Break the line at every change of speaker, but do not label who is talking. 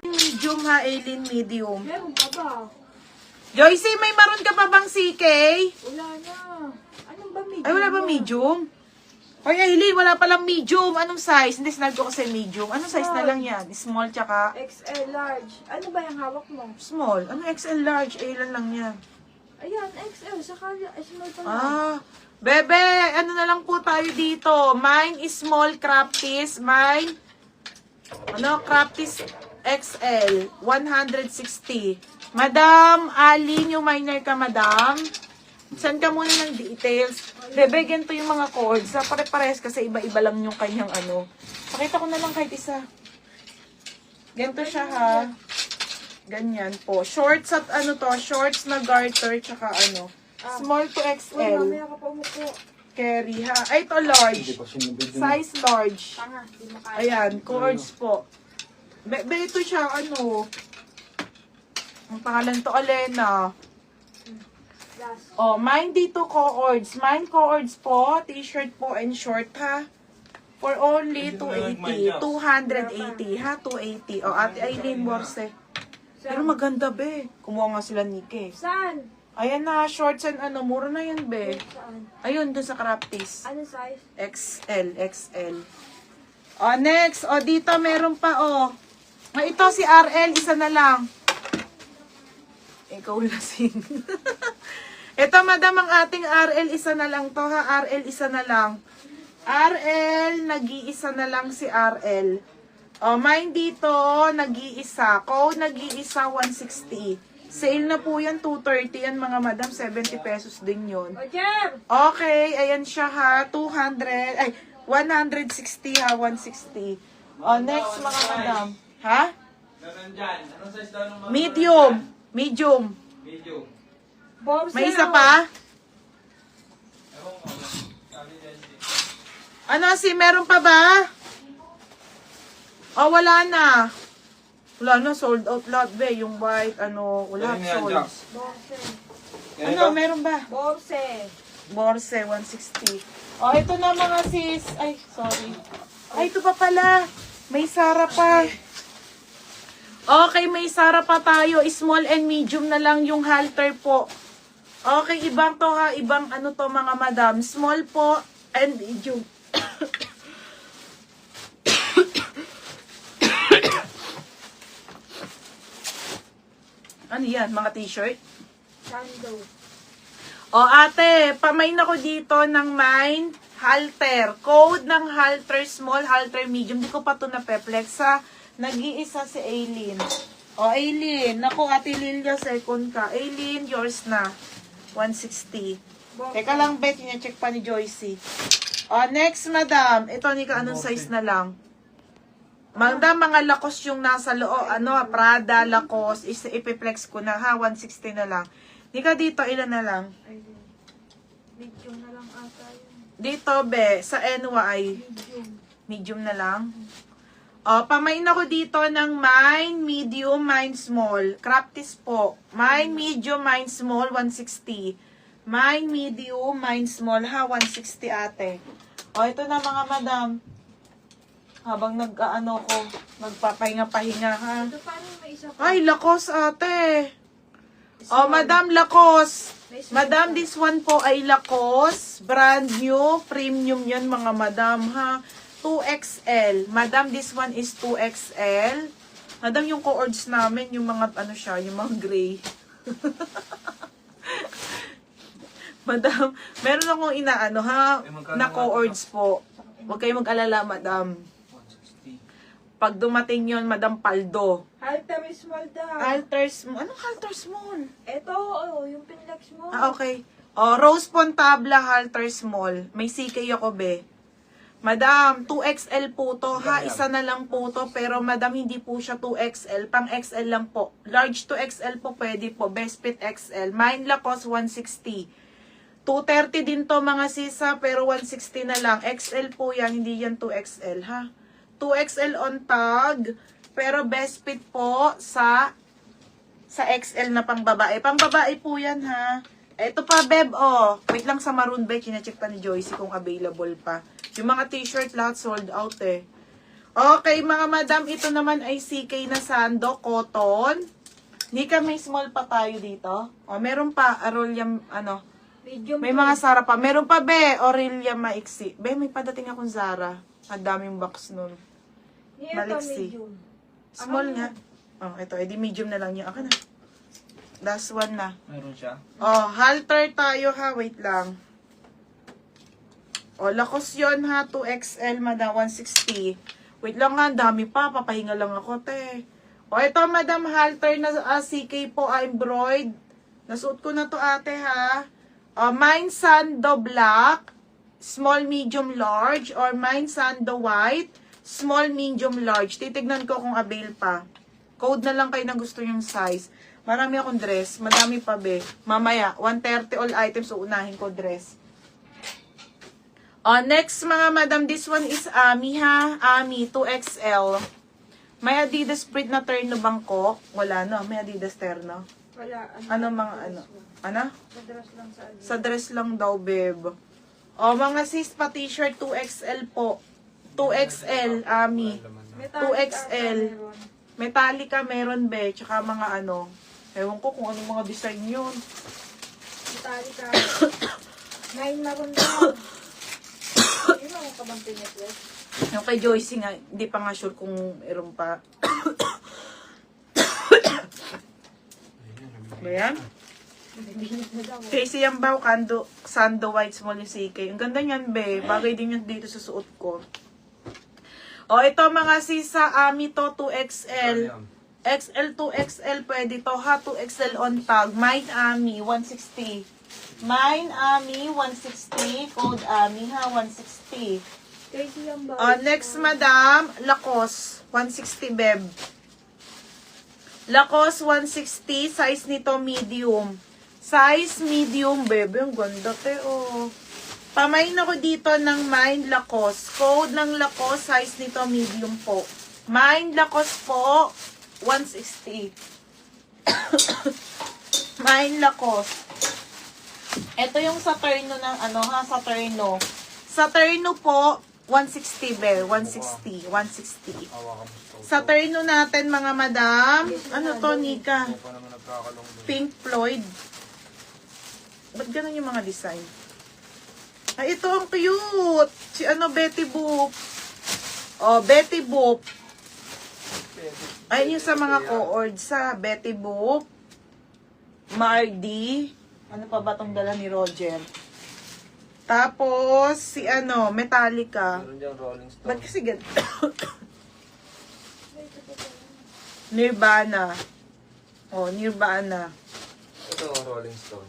Medium ha, Aileen, medium.
Meron pa ba?
Joyce, may maroon ka pa bang CK?
Wala na. Anong ba medium?
Ay, wala ba medium? Ay, Aileen, wala palang medium. Anong size? Hindi, sinag ko kasi medium. Anong size na lang yan? Small tsaka...
XL large. Ano ba yung hawak mo?
Small. Ano XL large? Ilan lang yan?
Ayan, XL. Saka small pa lang.
Ah, bebe, ano na lang po tayo dito. Mine is small crafties. Mine, crafties XL, 160. Madam, Aline, yung minor ka, madam. Send ka muna ng details. Bebe, ganito yung mga cords. Pare-pares kasi iba-iba lang yung kanyang ano. Pakita ko na lang kahit isa. Ganito siya ha. Ganyan po. Shorts at shorts na garter, tsaka small to XL.
Mamaya ka pa umupo.
Carry ha. Ay, ito large. Size large.
Tanga, di mo kaya.
Ayan, cords po. Ito siya, ang pangalan to, Alena.
Last.
Oh, mine dito cords. Mine cords po, t-shirt po and short ha. For only 280. 280 ha, 280. Oh, Ate Aileen Borse. Pero maganda be. Kumuha nga sila Nike.
Saan?
Ayan na, shorts and mura na yan be.
Saan?
Ayun, dun sa crafties.
Anong size?
XL. Oh, next. Oh, dito meron pa, oh. Ito si RL, isa na lang. Ikaw lasing. Ito, madam, ang ating RL, isa na lang to, ha? RL, isa na lang. RL, nag-iisa na lang si RL. Oh, mine dito, nag-iisa. Code, nag-iisa, 160. Sale na po yan, 230 yan, mga madam. 70 pesos din yun.
O, Jer!
Okay, ayan siya ha. 160 ha, 160. Oh, next, mga madam. Ha?
Anong size daw ng mga...
Medium.
Medium.
Borse
May isa pa?
Ewan ko. Sabi niya,
Meron pa ba? Oh, wala na. Wala na, sold out lahat be. Yung white, wala, sold.
Borse.
Meron ba?
Borse.
Borse, 160. Oh, ito na mga sis. Ay, sorry. Ay, ito pa pala. May Sara pa. Okay, may Sara pa tayo. Small and medium na lang yung halter po. Okay, ibang to ha. Ibang to mga madam. Small po and medium. Ano yan? Mga t-shirt?
Sando.
O ate, pamain ako dito ng mine halter. Code ng halter, small, halter, medium. Di ko pa ito na-peplex ha. Nag-iisa si Aileen. O Aileen, naku Ate Lilia, second ka. Aileen, yours na. 160. Teka lang, Bet, check pa ni Joycey. O next, madam. Ito, Nika, anong size na lang? Madam, mga lakos yung nasa loob. Prada, lakos. Ipiplex ko na ha. 160 na lang. Nika, dito, ilan na lang?
Medium na lang ata yun.
Dito, be, sa NY. Medium na lang. O, pamain ako dito ng mine, medium, mine, small. Crafties po. Mine, medium, mine, small, 160. Mine, medium, mine, small, ha, 160 ate. O, ito na mga madam. Habang nagpapahinga-pahinga, ha.
Ito paano may isa pa?
Ay, lakos ate. O, madam, lakos. Madam, this one po ay lakos. Brand new, premium yan mga madam, ha. 2XL. Madam, this one is 2XL. Madam, yung cords namin, yung mga, yung mga gray. Madam, meron akong na cords po. Huwag kayong mag-alala, madam. Pag dumating yon, madam, paldo.
Halter small daw.
Halter small. Anong halter small?
Ito, yung pinlex mo.
Okay. O, Rose Pontabla, halter small. May CK ako, be. Madam, 2XL po to ha. Isa na lang po to. Pero madam, hindi po siya 2XL. Pang XL lang po. Large to XL po pwede po. Best fit XL. Mine Lacoste 160. 230 din to mga sisa. Pero 160 na lang. XL po yan. Hindi yan 2XL ha. 2XL on tag. Pero best fit po sa XL na pang babae. Pang babae po yan ha. Ito pa, Beb, oh. Wait lang sa maroon, Beb. Kina-check pa ni Joycey kung available pa. Yung mga t-shirt lahat sold out eh. Okay, mga madam, ito naman ay CK na sando, cotton. Nika, may small pa tayo dito. O, meron pa, Arolia, ano,
Medium.
may mga Zara pa. Meron pa, be, Aurelia maiksi. Be, may padating akong Zara. Ang daming box nun.
Ito,
Maliksi.
medium.
Small nga. Oh, ito, edi medium na lang yun. Ako na. Last one na.
Meron siya.
Oh, halter tayo ha. Wait lang. Oh, lakos yun ha. 2XL, madam. 160. Wait lang nga. Ang dami pa. Papahinga lang ako, te. Oh, ito, madam, halter na CK po. Embroid. Nasuot ko na to, ate, ha. Oh, mine sando black. Small, medium, large. Or mine sando white. Small, medium, large. Titignan ko kung avail pa. Code na lang kayo na gusto yung size. Marami akong dress. Madami pa, be. Mamaya, 130 all items. Uunahin ko dress. Next, mga madam. This one is Ami, ha? Ami, 2XL. May Adidas print na terno bangko. Wala, no? May Adidas terno.
Wala.
Ano, mga ano? Ano?
Sa dress lang sa Adidas.
Sa dress lang daw, beb. Mga sis pa t-shirt, 2XL po. 2XL, Ami.
Metallic
2XL.
ata meron.
Metallica meron, be. Tsaka mga ano. Ewan ko kung anong mga design yun.
Metallic ata. 9 maroon lang. Yun ang kabang pinetwest.
Yung kay Joyce nga, hindi pa nga sure kung meron pa. Ba yan? Casey Yambaw, Sando White Small yung CK. Ang ganda niyan, be. Bagay din yun dito sa suot ko. Ito mga sisa, Ami to, 2XL. XL to XL, pwede to ha. 2XL on tag. Mine Ami, 160. Mine Ami, 160. Code Ami ha, 160.
Crazy yung ba?
Next, madam, Lacoste, 160, beb. Lacoste, 160. Size nito, medium. Size medium, bebe. Ang ganda, te, oh. Pamain ako dito ng Mind Lacoste. Code ng Lacoste, size nito, medium po. Mind Lacoste po, 160. Mind Lacoste. Ito yung sa terno ng, ano ha, sa terno. Sa terno po, 160, be. 160. 160. Sa terno natin, mga madam. Ano to, Nika? Pink Floyd. Ba't ganun yung mga design? Ay, ito ang cute. Si ano, Betty Boop. Betty Boop. Ay, yung sa mga co-ord sa Betty Boop. Mardi. Ano pa ba itong dala ni Roger? Tapos, si ano, Metallica.
Meron dyan Rolling Stone.
Ba't kasi ganun? Nirvana. Nirvana.
Ito, Rolling Stone.